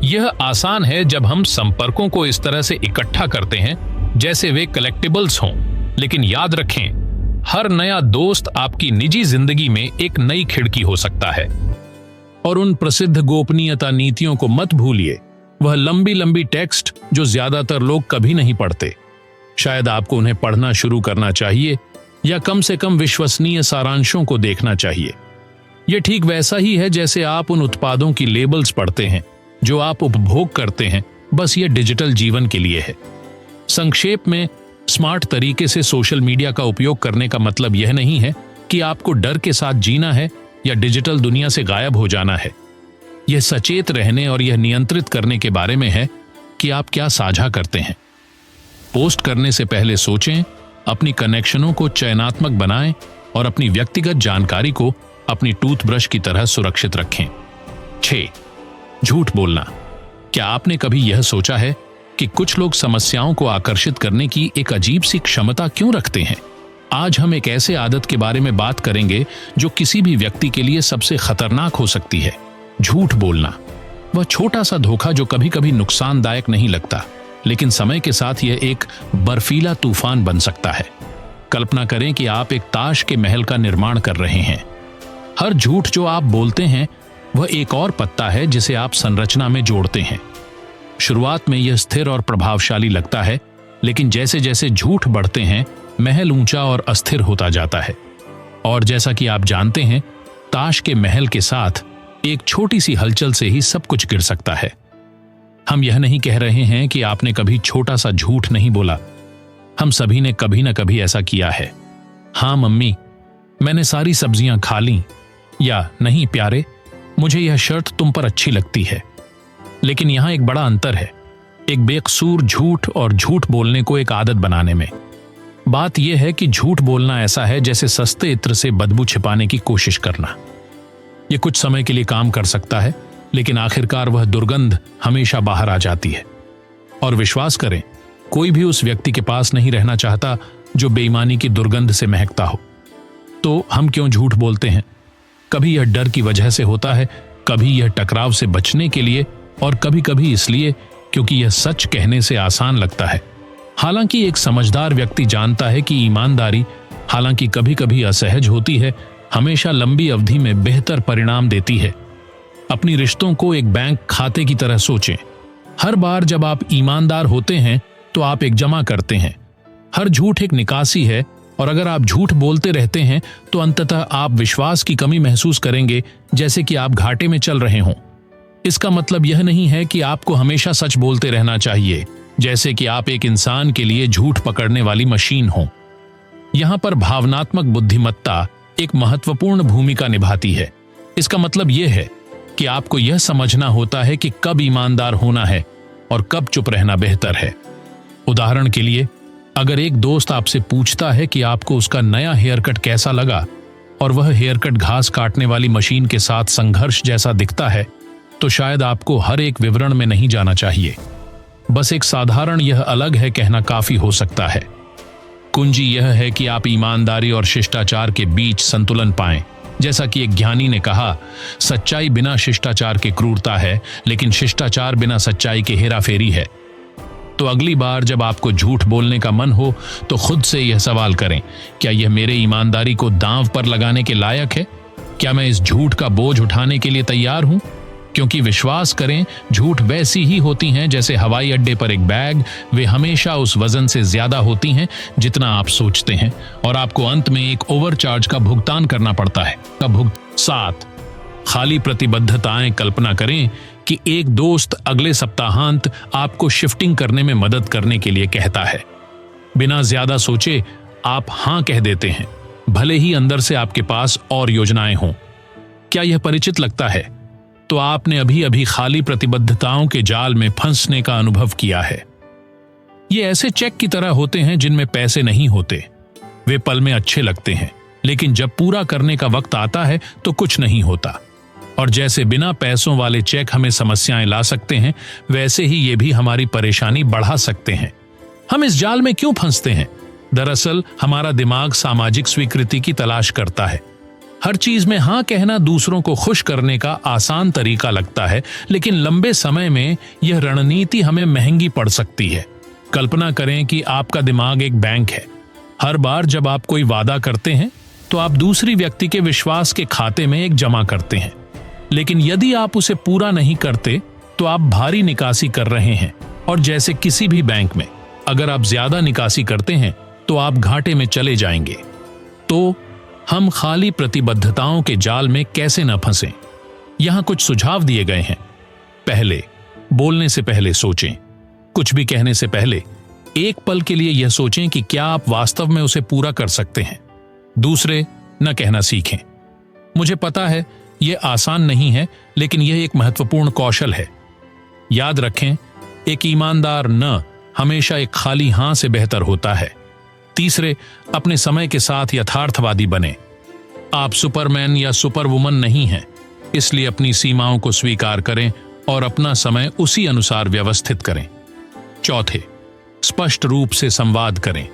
यह आसान है जब हम संपर्कों को इस तरह से इकट्ठा करते हैं जैसे वे कलेक्टिबल्स हों, लेकिन याद रखें, हर नया दोस्त आपकी निजी जिंदगी में एक नई खिड़की हो सकता है। और उन प्रसिद्ध गोपनीयता नीतियों को मत भूलिए, वह लंबी लंबी टेक्स्ट जो ज्यादातर लोग कभी नहीं पढ़ते। शायद आपको उन्हें पढ़ना शुरू करना चाहिए, या कम से कम विश्वसनीय सारांशों को देखना चाहिए। यह ठीक वैसा ही है जैसे आप उन उत्पादों की लेबल्स पढ़ते हैं जो आप उपभोग करते हैं, बस यह डिजिटल जीवन के लिए है। संक्षेप में, स्मार्ट तरीके से सोशल मीडिया का उपयोग करने का मतलब यह नहीं है कि आपको डर के साथ जीना है या डिजिटल दुनिया से गायब हो जाना है। यह सचेत रहने और यह नियंत्रित करने के बारे में है कि आप क्या साझा करते हैं। पोस्ट करने से पहले सोचें, अपनी कनेक्शनों को चयनात्मक बनाएं और अपनी व्यक्तिगत जानकारी को अपनी टूथब्रश की तरह सुरक्षित रखें। 6. झूठ बोलना। क्या आपने कभी यह सोचा है कि कुछ लोग समस्याओं को आकर्षित करने की एक अजीब सी क्षमता क्यों रखते हैं? आज हम एक ऐसे आदत के बारे में बात करेंगे जो किसी भी व्यक्ति के लिए सबसे खतरनाक हो सकती है, झूठ बोलना। वह छोटा सा धोखा जो कभी कभी नुकसानदायक नहीं लगता, लेकिन समय के साथ यह एक बर्फीला तूफान बन सकता है। कल्पना करें कि आप एक ताश के महल का निर्माण कर रहे हैं। हर झूठ जो आप बोलते हैं वह एक और पत्ता है जिसे आप संरचना में जोड़ते हैं। शुरुआत में यह स्थिर और प्रभावशाली लगता है, लेकिन जैसे जैसे झूठ बढ़ते हैं, महल ऊंचा और अस्थिर होता जाता है। और जैसा कि आप जानते हैं, ताश के महल के साथ एक छोटी सी हलचल से ही सब कुछ गिर सकता है। हम यह नहीं कह रहे हैं कि आपने कभी छोटा सा झूठ नहीं बोला। हम सभी ने कभी न कभी ऐसा किया है। हाँ मम्मी, मैंने सारी सब्जियां खा ली, या नहीं प्यारे, मुझे यह शर्त तुम पर अच्छी लगती है। लेकिन यहां एक बड़ा अंतर है, एक बेकसूर झूठ और झूठ बोलने को एक आदत बनाने में। बात यह है कि झूठ बोलना ऐसा है जैसे सस्ते इत्र से बदबू छिपाने की कोशिश करना। यह कुछ समय के लिए काम कर सकता है, लेकिन आखिरकार वह दुर्गंध हमेशा बाहर आ जाती है। और विश्वास करें, कोई भी उस व्यक्ति के पास नहीं रहना चाहता जो बेईमानी की दुर्गंध से महकता हो। तो हम क्यों झूठ बोलते हैं? कभी यह डर की वजह से होता है, कभी यह टकराव से बचने के लिए, और कभी कभी इसलिए क्योंकि यह सच कहने से आसान लगता है। हालांकि एक समझदार व्यक्ति जानता है कि ईमानदारी, हालांकि कभी कभी असहज होती है, हमेशा लंबी अवधि में बेहतर परिणाम देती है। अपनी रिश्तों को एक बैंक खाते की तरह सोचें। हर बार जब आप ईमानदार होते हैं तो आप एक जमा करते हैं। हर झूठ एक निकासी है, और अगर आप झूठ बोलते रहते हैं तो अंततः आप विश्वास की कमी महसूस करेंगे, जैसे कि आप घाटे में चल रहे हों। इसका मतलब यह नहीं है कि आपको हमेशा सच बोलते रहना चाहिए, जैसे कि आप एक इंसान के लिए झूठ पकड़ने वाली मशीन हो। यहां पर भावनात्मक बुद्धिमत्ता एक महत्वपूर्ण भूमिका निभाती है। इसका मतलब यह है कि आपको यह समझना होता है कि कब ईमानदार होना है और कब चुप रहना बेहतर है। उदाहरण के लिए, अगर एक दोस्त आपसे पूछता है कि आपको उसका नया हेयर कट कैसा लगा, और वह हेयर कट घास काटने वाली मशीन के साथ संघर्ष जैसा दिखता है, तो शायद आपको हर एक विवरण में नहीं जाना चाहिए। बस एक साधारण यह अलग है कहना काफी हो सकता है। कुंजी यह है कि आप ईमानदारी और शिष्टाचार के बीच संतुलन पाएं। जैसा कि एक ज्ञानी ने कहा, सच्चाई बिना शिष्टाचार के क्रूरता है, लेकिन शिष्टाचार बिना सच्चाई के हेराफेरी है। तो अगली बार जब आपको झूठ बोलने का मन हो तो खुद से यह सवाल करें, क्या यह मेरे ईमानदारी को दांव पर लगाने के लायक है? क्या मैं इस झूठ का बोझ उठाने के लिए तैयार हूं? क्योंकि विश्वास करें, झूठ वैसी ही होती हैं जैसे हवाई अड्डे पर एक बैग। वे हमेशा उस वजन से ज्यादा होती हैं जितना आप सोचते हैं, और आपको अंत में एक ओवरचार्ज का भुगतान करना पड़ता है। 7 खाली प्रतिबद्धताएं। कल्पना करें कि एक दोस्त अगले सप्ताहांत आपको शिफ्टिंग करने में मदद करने के लिए कहता है। बिना ज्यादा सोचे आप हां कह देते हैं, भले ही अंदर से आपके पास और योजनाएं हों। क्या यह परिचित लगता है? तो आपने अभी अभी खाली प्रतिबद्धताओं के जाल में फंसने का अनुभव किया है। ये ऐसे चेक की तरह होते हैं जिनमें पैसे नहीं होते। वे पल में अच्छे लगते हैं, लेकिन जब पूरा करने का वक्त आता है तो कुछ नहीं होता। और जैसे बिना पैसों वाले चेक हमें समस्याएं ला सकते हैं, वैसे ही ये भी हमारी परेशानी बढ़ा सकते हैं। हम इस जाल में क्यों फंसते हैं? दरअसल हमारा दिमाग सामाजिक स्वीकृति की तलाश करता है। हर चीज में हां कहना दूसरों को खुश करने का आसान तरीका लगता है, लेकिन लंबे समय में यह रणनीति हमें महंगी पड़ सकती है। कल्पना करें कि आपका दिमाग एक बैंक है। हर बार जब आप कोई वादा करते हैं तो आप दूसरी व्यक्ति के विश्वास के खाते में एक जमा करते हैं, लेकिन यदि आप उसे पूरा नहीं करते तो आप भारी निकासी कर रहे हैं। और जैसे किसी भी बैंक में, अगर आप ज्यादा निकासी करते हैं तो आप घाटे में चले जाएंगे। तो हम खाली प्रतिबद्धताओं के जाल में कैसे न फंसें? यहां कुछ सुझाव दिए गए हैं। पहले, बोलने से पहले सोचें। कुछ भी कहने से पहले एक पल के लिए यह सोचें कि क्या आप वास्तव में उसे पूरा कर सकते हैं। दूसरे, न कहना सीखें। मुझे पता है यह आसान नहीं है, लेकिन यह एक महत्वपूर्ण कौशल है। याद रखें, एक ईमानदार न हमेशा एक खाली हां से बेहतर होता है। तीसरे, अपने समय के साथ यथार्थवादी बने। आप सुपरमैन या सुपरवुमन नहीं हैं, इसलिए अपनी सीमाओं को स्वीकार करें और अपना समय उसी अनुसार व्यवस्थित करें। चौथे, स्पष्ट रूप से संवाद करें।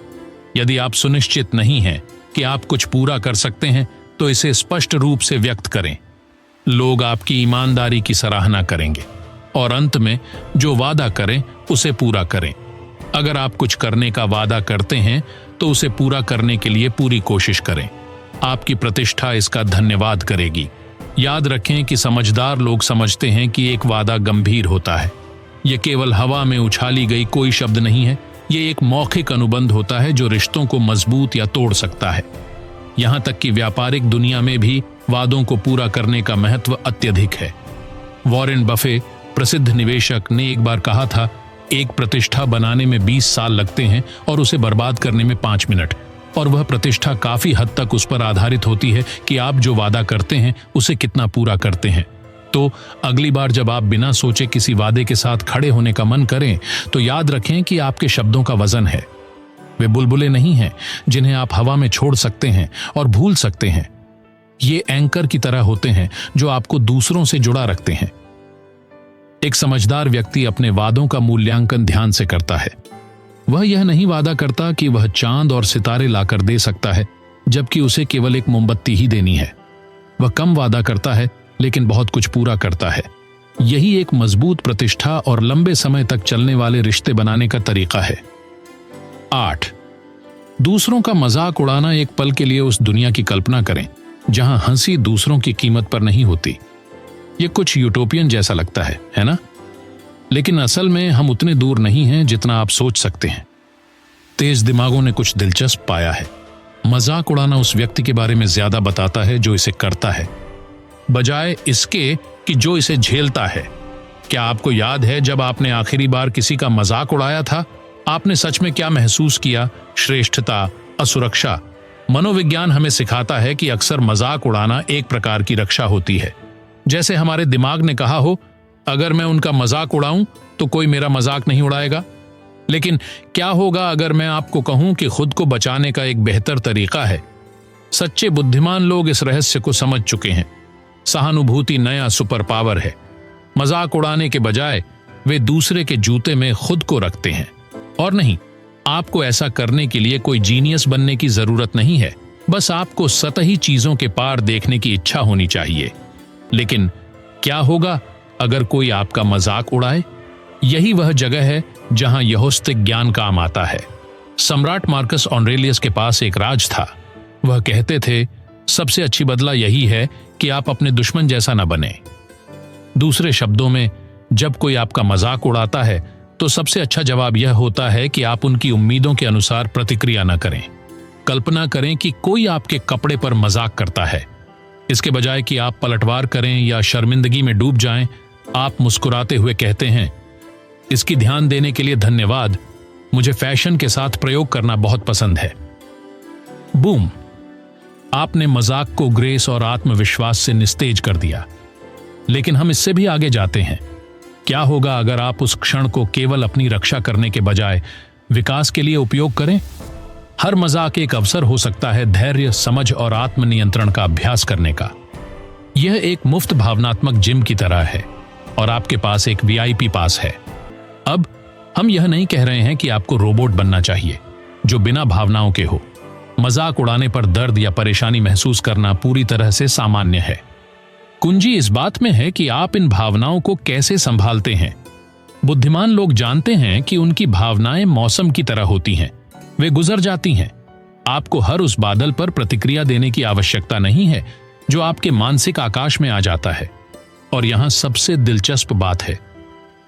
यदि आप सुनिश्चित नहीं हैं कि आप कुछ पूरा कर सकते हैं तो इसे स्पष्ट रूप से व्यक्त करें। लोग आपकी ईमानदारी की सराहना करेंगे। और अंत में, जो वादा करें उसे पूरा करें। अगर आप कुछ करने का वादा करते हैं तो उसे पूरा करने के लिए पूरी कोशिश करें। आपकी प्रतिष्ठा इसका धन्यवाद करेगी। याद रखें कि समझदार लोग समझते हैं कि एक वादा गंभीर होता है। यह केवल हवा में उछाली गई कोई शब्द नहीं है। यह एक मौखिक अनुबंध होता है जो रिश्तों को मजबूत या तोड़ सकता है। यहां तक कि व्यापारिक दुनिया में भी वादों को पूरा करने का महत्व अत्यधिक है। वॉरेन बफे, प्रसिद्ध निवेशक, ने एक बार कहा था, एक प्रतिष्ठा बनाने में 20 साल लगते हैं और उसे बर्बाद करने में 5 मिनट। और वह प्रतिष्ठा काफी हद तक उस पर आधारित होती है कि आप जो वादा करते हैं उसे कितना पूरा करते हैं। तो अगली बार जब आप बिना सोचे किसी वादे के साथ खड़े होने का मन करें तो याद रखें कि आपके शब्दों का वजन है। वे बुलबुलें नहीं हैं जिन्हें आप हवा में छोड़ सकते हैं और भूल सकते हैं। ये एंकर की तरह होते हैं जो आपको दूसरों से जुड़ा रखते हैं। एक समझदार व्यक्ति अपने वादों का मूल्यांकन ध्यान से करता है। वह यह नहीं वादा करता कि वह चांद और सितारे लाकर दे सकता है, जबकि उसे केवल एक मोमबत्ती ही देनी है। वह कम वादा करता है लेकिन बहुत कुछ पूरा करता है। यही एक मजबूत प्रतिष्ठा और लंबे समय तक चलने वाले रिश्ते बनाने का तरीका है। 8. दूसरों का मजाक उड़ाना। एक पल के लिए उस दुनिया की कल्पना करें जहां हंसी दूसरों की कीमत पर नहीं होती। यह कुछ यूटोपियन जैसा लगता है ना? लेकिन असल में हम उतने दूर नहीं हैं जितना आप सोच सकते हैं। तेज दिमागों ने कुछ दिलचस्प पाया है। मजाक उड़ाना उस व्यक्ति के बारे में ज्यादा बताता है जो इसे करता है, बजाय इसके कि जो इसे झेलता है। क्या आपको याद है जब आपने आखिरी बार किसी का मजाक उड़ाया था? आपने सच में क्या महसूस किया? श्रेष्ठता, असुरक्षा? मनोविज्ञान हमें सिखाता है कि अक्सर मजाक उड़ाना एक प्रकार की रक्षा होती है। जैसे हमारे दिमाग ने कहा हो, अगर मैं उनका मजाक उड़ाऊं तो कोई मेरा मजाक नहीं उड़ाएगा। लेकिन क्या होगा अगर मैं आपको कहूं कि खुद को बचाने का एक बेहतर तरीका है? सच्चे बुद्धिमान लोग इस रहस्य को समझ चुके हैं। सहानुभूति नया सुपर पावर है। मजाक उड़ाने के बजाय वे दूसरे के जूते में खुद को रखते हैं। और नहीं, आपको ऐसा करने के लिए कोई जीनियस बनने की जरूरत नहीं है। बस आपको सतही चीजों के पार देखने की इच्छा होनी चाहिए। लेकिन क्या होगा अगर कोई आपका मजाक उड़ाए? यही वह जगह है जहां यहोस्तिक ज्ञान काम आता है। सम्राट मार्कस ऑरेलियस के पास एक राज था। वह कहते थे, सबसे अच्छी बदला यही है कि आप अपने दुश्मन जैसा न बने। दूसरे शब्दों में, जब कोई आपका मजाक उड़ाता है तो सबसे अच्छा जवाब यह होता है कि आप उनकी उम्मीदों के अनुसार प्रतिक्रिया न करें। कल्पना करें कि कोई आपके कपड़े पर मजाक करता है। इसके बजाय कि आप पलटवार करें या शर्मिंदगी में डूब जाएं, आप मुस्कुराते हुए कहते हैं, इसकी ध्यान देने के लिए धन्यवाद। मुझे फैशन के साथ प्रयोग करना बहुत पसंद है। बूम! आपने मजाक को ग्रेस और आत्मविश्वास से निस्तेज कर दिया। लेकिन हम इससे भी आगे जाते हैं। क्या होगा अगर आप उस क्षण को केवल अपनी रक्षा करने के बजाय विकास के लिए उपयोग करें? हर मजाक एक अवसर हो सकता है धैर्य, समझ और आत्मनियंत्रण का अभ्यास करने का। यह एक मुफ्त भावनात्मक जिम की तरह है और आपके पास एक वीआईपी पास है। अब हम यह नहीं कह रहे हैं कि आपको रोबोट बनना चाहिए जो बिना भावनाओं के हो। मजाक उड़ाने पर दर्द या परेशानी महसूस करना पूरी तरह से सामान्य है। कुंजी इस बात में है कि आप इन भावनाओं को कैसे संभालते हैं। बुद्धिमान लोग जानते हैं कि उनकी भावनाएं मौसम की तरह होती हैं, वे गुजर जाती हैं। आपको हर उस बादल पर प्रतिक्रिया देने की आवश्यकता नहीं है जो आपके मानसिक आकाश में आ जाता है। और यहां सबसे दिलचस्प बात है,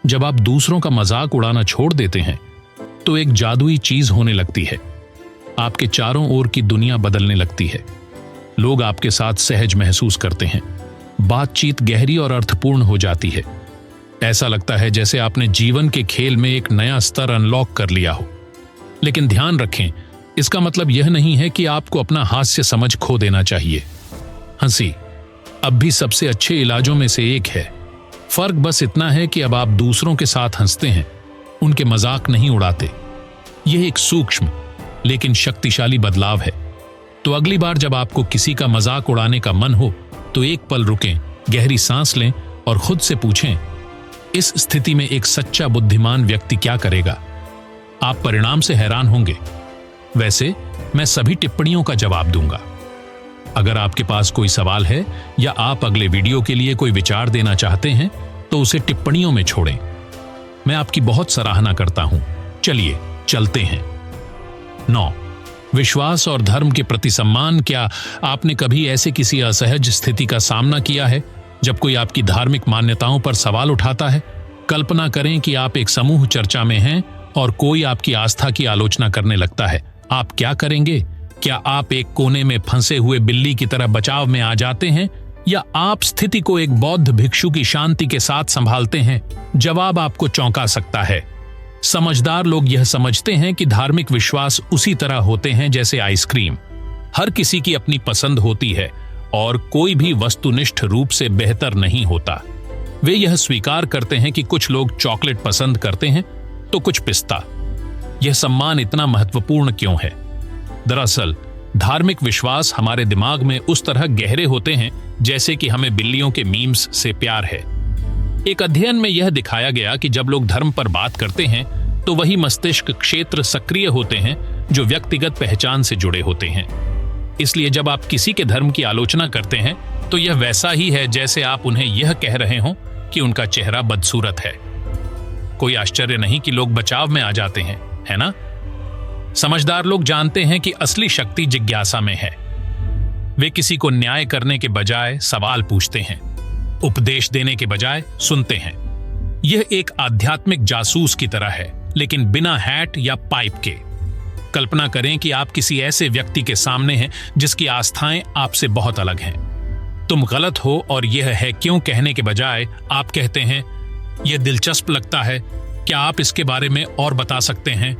जब आप दूसरों का मजाक उड़ाना छोड़ देते हैं तो एक जादुई चीज होने लगती है। आपके चारों ओर की दुनिया बदलने लगती है। लोग आपके साथ सहज महसूस करते हैं। बातचीत गहरी और अर्थपूर्ण हो जाती है। ऐसा लगता है जैसे आपने जीवन के खेल में एक नया स्तर अनलॉक कर लिया हो। लेकिन ध्यान रखें, इसका मतलब यह नहीं है कि आपको अपना हास्य समझ खो देना चाहिए। हंसी अब भी सबसे अच्छे इलाजों में से एक है। फर्क बस इतना है कि अब आप दूसरों के साथ हंसते हैं, उनके मजाक नहीं उड़ाते। यह एक सूक्ष्म लेकिन शक्तिशाली बदलाव है। तो अगली बार जब आपको किसी का मजाक उड़ाने का मन हो तो एक पल रुकें, गहरी सांस लें और खुद से पूछें, इस स्थिति में एक सच्चा बुद्धिमान व्यक्ति क्या करेगा? आप परिणाम से हैरान होंगे। वैसे मैं सभी टिप्पणियों का जवाब दूंगा। अगर आपके पास कोई सवाल है या आप अगले वीडियो के लिए कोई विचार देना चाहते हैं तो उसे टिप्पणियों में छोड़ें। मैं आपकी बहुत सराहना करता हूं। चलिए चलते हैं। 9. विश्वास और धर्म के प्रति सम्मान। क्या आपने कभी ऐसे किसी असहज स्थिति का सामना किया है जब कोई आपकी धार्मिक मान्यताओं पर सवाल उठाता है? कल्पना करें कि आप एक समूह चर्चा में हैं और कोई आपकी आस्था की आलोचना करने लगता है। आप क्या करेंगे? क्या आप एक कोने में फंसे हुए बिल्ली की तरह बचाव में आ जाते हैं या आप स्थिति को एक बौद्ध भिक्षु की शांति के साथ संभालते हैं? जवाब आपको चौंका सकता है। समझदार लोग यह समझते हैं कि धार्मिक विश्वास उसी तरह होते हैं जैसे आइसक्रीम। हर किसी की अपनी पसंद होती है और कोई भी वस्तुनिष्ठ रूप से बेहतर नहीं होता। वे यह स्वीकार करते हैं कि कुछ लोग चॉकलेट पसंद करते हैं तो कुछ पिस्ता। यह सम्मान इतना महत्वपूर्ण क्यों है? दरअसल धार्मिक विश्वास हमारे दिमाग में उस तरह गहरे होते हैं जैसे कि हमें बिल्लियों के मीम्स से प्यार है। एक अध्ययन में यह दिखाया गया कि जब लोग धर्म पर बात करते हैं तो वही मस्तिष्क क्षेत्र सक्रिय होते हैं जो व्यक्तिगत पहचान से जुड़े होते हैं। इसलिए जब आप किसी के धर्म की आलोचना करते हैं तो यह वैसा ही है जैसे आप उन्हें यह कह रहे हो कि उनका चेहरा बदसूरत है। कोई आश्चर्य नहीं कि लोग बचाव में आ जाते हैं, है ना? समझदार लोग जानते हैं कि असली शक्ति जिज्ञासा में है। वे किसी को न्याय करने के बजाय सवाल पूछते हैं, उपदेश देने के बजाय सुनते हैं। यह एक आध्यात्मिक जासूस की तरह है, लेकिन बिना हैट या पाइप के। कल्पना करें कि आप किसी ऐसे व्यक्ति के सामने हैं जिसकी आस्थाएं आपसे बहुत अलग हैं। तुम गलत हो और यह है क्यों कहने के बजाय आप कहते हैं, यह दिलचस्प लगता है, क्या आप इसके बारे में और बता सकते हैं?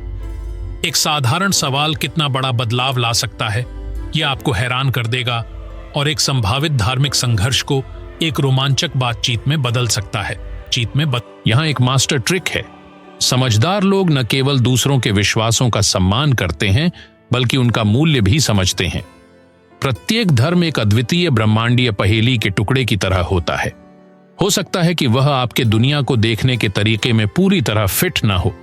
एक साधारण सवाल कितना बड़ा बदलाव ला सकता है, यह आपको हैरान कर देगा और एक संभावित धार्मिक संघर्ष को एक रोमांचक बातचीत में बदल सकता है। यहां एक मास्टर ट्रिक है। समझदार लोग न केवल दूसरों के विश्वासों का सम्मान करते हैं बल्कि उनका मूल्य भी समझते हैं। प्रत्येक धर्म एक अद्वितीय ब्रह्मांडीय पहेली के टुकड़े की तरह होता है। हो सकता है कि वह आपके दुनिया को देखने के तरीके में पूरी तरह फिट न हो,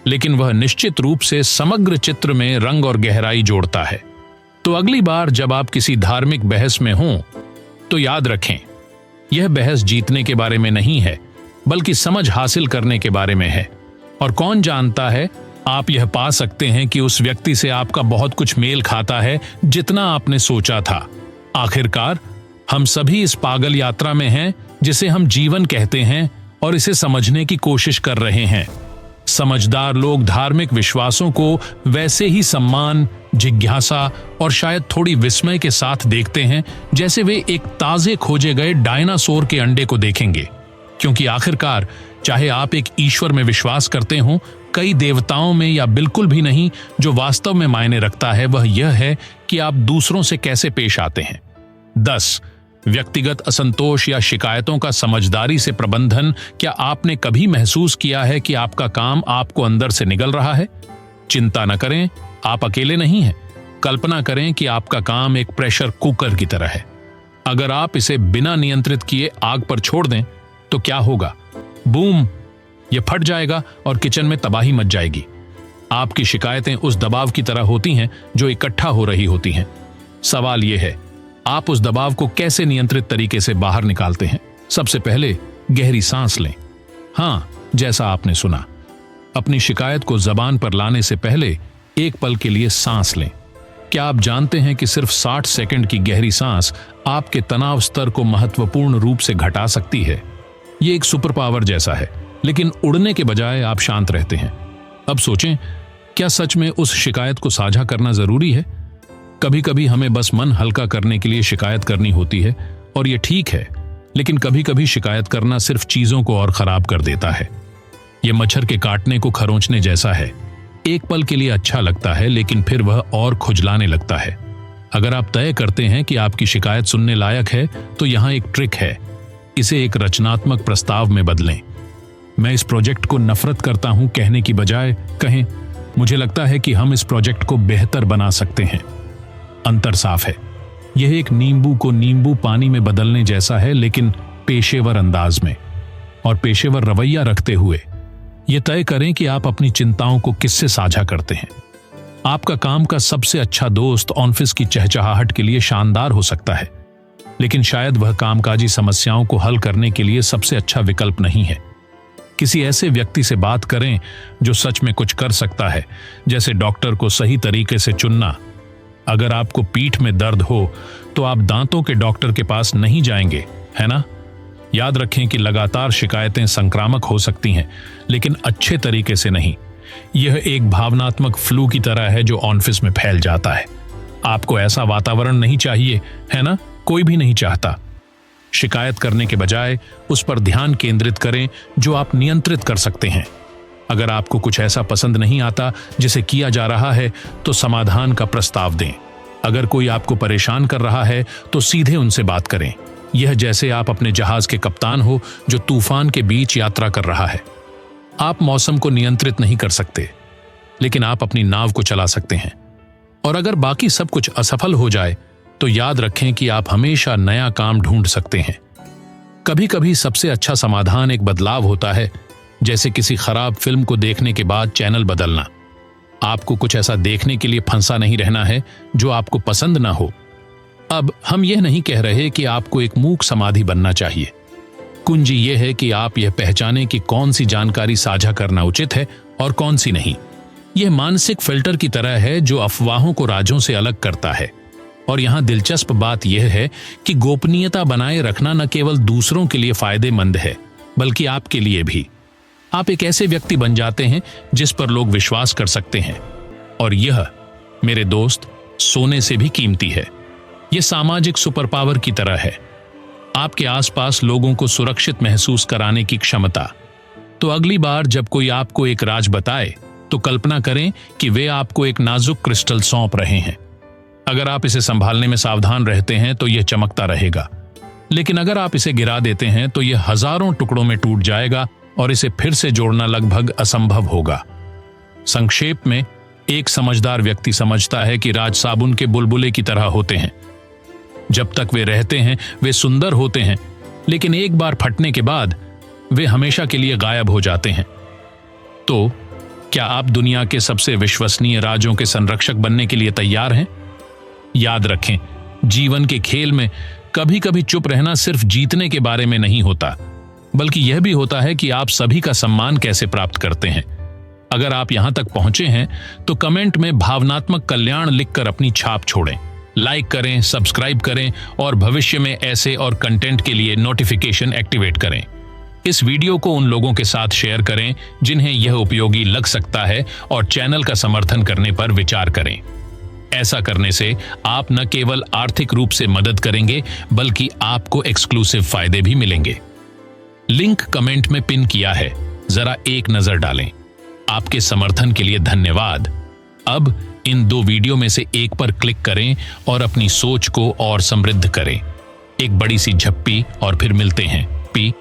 लेकिन वह निश्चित रूप से समग्र चित्र में रंग और गहराई जोड़ता है। तो अगली बार जब आप किसी धार्मिक बहस में हों तो याद रखें, यह बहस जीतने के बारे में नहीं है बल्कि समझ हासिल करने के बारे में है। और कौन जानता है, आप यह पा सकते हैं कि उस व्यक्ति से आपका बहुत कुछ मेल खाता है जितना आपने सोचा था। आखिरकार हम सभी इस पागल यात्रा में हैं जिसे हम जीवन कहते हैं और इसे समझने की कोशिश कर रहे हैं। समझदार लोग धार्मिक विश्वासों को वैसे ही सम्मान, जिज्ञासा और शायद थोड़ी विस्मय के साथ देखते हैं जैसे वे एक ताजे खोजे गए डायनासोर के अंडे को देखेंगे। क्योंकि आखिरकार चाहे आप एक ईश्वर में विश्वास करते हो, कई देवताओं में या बिल्कुल भी नहीं, जो वास्तव में मायने रखता है वह यह है कि आप दूसरों से कैसे पेश आते हैं। 10 व्यक्तिगत असंतोष या शिकायतों का समझदारी से प्रबंधन। क्या आपने कभी महसूस किया है कि आपका काम आपको अंदर से निगल रहा है? चिंता न करें, आप अकेले नहीं हैं। कल्पना करें कि आपका काम एक प्रेशर कुकर की तरह है। अगर आप इसे बिना नियंत्रित किए आग पर छोड़ दें तो क्या होगा? बूम, यह फट जाएगा और किचन में तबाही मच जाएगी। आपकी शिकायतें उस दबाव की तरह होती हैं जो इकट्ठा हो रही होती हैं। सवाल यह है, आप उस दबाव को कैसे नियंत्रित तरीके से बाहर निकालते हैं? सबसे पहले गहरी सांस लें। हां, जैसा आपने सुना, अपनी शिकायत को जबान पर लाने से पहले एक पल के लिए सांस लें। क्या आप जानते हैं कि सिर्फ 60 सेकंड की गहरी सांस आपके तनाव स्तर को महत्वपूर्ण रूप से घटा सकती है? यह एक सुपर पावर जैसा है, लेकिन उड़ने के बजाय आप शांत रहते हैं। अब सोचें, क्या सच में उस शिकायत को साझा करना जरूरी है? कभी कभी हमें बस मन हल्का करने के लिए शिकायत करनी होती है और यह ठीक है, लेकिन कभी कभी शिकायत करना सिर्फ चीजों को और खराब कर देता है। यह मच्छर के काटने को खरोंचने जैसा है। एक पल के लिए अच्छा लगता है, लेकिन फिर वह और खुजलाने लगता है। अगर आप तय करते हैं कि आपकी शिकायत सुनने लायक है तो यहां एक ट्रिक है, इसे एक रचनात्मक प्रस्ताव में बदलें। मैं इस प्रोजेक्ट को नफरत करता हूं कहने की बजाय कहें, मुझे लगता है कि हम इस प्रोजेक्ट को बेहतर बना सकते हैं। अंतर साफ है। यह एक नींबू को नींबू पानी में बदलने जैसा है, लेकिन पेशेवर अंदाज में। और पेशेवर रवैया रखते हुए यह तय करें कि आप अपनी चिंताओं को किससे साझा करते हैं। आपका काम का सबसे अच्छा दोस्त ऑफिस की चहचहाहट के लिए शानदार हो सकता है, लेकिन शायद वह कामकाजी समस्याओं को हल करने के लिए सबसे अच्छा विकल्प नहीं है। किसी ऐसे व्यक्ति से बात करें जो सच में कुछ कर सकता है, जैसे डॉक्टर को सही तरीके से चुनना। अगर आपको पीठ में दर्द हो तो आप दांतों के डॉक्टर के पास नहीं जाएंगे, है ना? याद रखें कि लगातार शिकायतें संक्रामक हो सकती हैं, लेकिन अच्छे तरीके से नहीं। यह एक भावनात्मक फ्लू की तरह है जो ऑफिस में फैल जाता है। आपको ऐसा वातावरण नहीं चाहिए, है ना? कोई भी नहीं चाहता। शिकायत करने के बजाय उस पर ध्यान केंद्रित करें जो आप नियंत्रित कर सकते हैं। अगर आपको कुछ ऐसा पसंद नहीं आता जिसे किया जा रहा है तो समाधान का प्रस्ताव दें। अगर कोई आपको परेशान कर रहा है तो सीधे उनसे बात करें। यह जैसे आप अपने जहाज के कप्तान हो जो तूफान के बीच यात्रा कर रहा है। आप मौसम को नियंत्रित नहीं कर सकते, लेकिन आप अपनी नाव को चला सकते हैं। और अगर बाकी सब कुछ असफल हो जाए तो याद रखें कि आप हमेशा नया काम ढूंढ सकते हैं। कभी कभी सबसे अच्छा समाधान एक बदलाव होता है, जैसे किसी खराब फिल्म को देखने के बाद चैनल बदलना। आपको कुछ ऐसा देखने के लिए फंसा नहीं रहना है जो आपको पसंद ना हो। अब हम यह नहीं कह रहे कि आपको एक मूक समाधि बनना चाहिए। कुंजी यह है कि आप यह पहचानें कि कौन सी जानकारी साझा करना उचित है और कौन सी नहीं। यह मानसिक फिल्टर की तरह है जो अफवाहों को राजों से अलग करता है। और यहां दिलचस्प बात यह है कि गोपनीयता बनाए रखना न केवल दूसरों के लिए फायदेमंद है, बल्कि आपके लिए भी। आप एक ऐसे व्यक्ति बन जाते हैं जिस पर लोग विश्वास कर सकते हैं, और यह, मेरे दोस्त, सोने से भी कीमती है। यह सामाजिक सुपर पावर की तरह है, आपके आसपास लोगों को सुरक्षित महसूस कराने की क्षमता। तो अगली बार जब कोई आपको एक राज बताए तो कल्पना करें कि वे आपको एक नाजुक क्रिस्टल सौंप रहे हैं। अगर आप इसे संभालने में सावधान रहते हैं तो यह चमकता रहेगा, लेकिन अगर आप इसे गिरा देते हैं तो यह हजारों टुकड़ों में टूट जाएगा और इसे फिर से जोड़ना लगभग असंभव होगा। संक्षेप में, एक समझदार व्यक्ति समझता है कि राज साबुन के बुलबुले की तरह होते हैं। जब तक वे रहते हैं वे सुंदर होते हैं, लेकिन एक बार फटने के बाद वे हमेशा के लिए गायब हो जाते हैं। तो क्या आप दुनिया के सबसे विश्वसनीय राजों के संरक्षक बनने के लिए तैयार हैं? याद रखें, जीवन के खेल में कभी कभी चुप रहना सिर्फ जीतने के बारे में नहीं होता, बल्कि यह भी होता है कि आप सभी का सम्मान कैसे प्राप्त करते हैं। अगर आप यहां तक पहुंचे हैं तो कमेंट में भावनात्मक कल्याण लिखकर अपनी छाप छोड़ें। लाइक करें, सब्सक्राइब करें और भविष्य में ऐसे और कंटेंट के लिए नोटिफिकेशन एक्टिवेट करें। इस वीडियो को उन लोगों के साथ शेयर करें जिन्हें यह उपयोगी लग सकता है, और चैनल का समर्थन करने पर विचार करें। ऐसा करने से आप न केवल आर्थिक रूप से मदद करेंगे, बल्कि आपको एक्सक्लूसिव फायदे भी मिलेंगे। लिंक कमेंट में पिन किया है, जरा एक नजर डालें। आपके समर्थन के लिए धन्यवाद। अब इन 2 वीडियो में से एक पर क्लिक करें और अपनी सोच को और समृद्ध करें। एक बड़ी सी झप्पी और फिर मिलते हैं। पी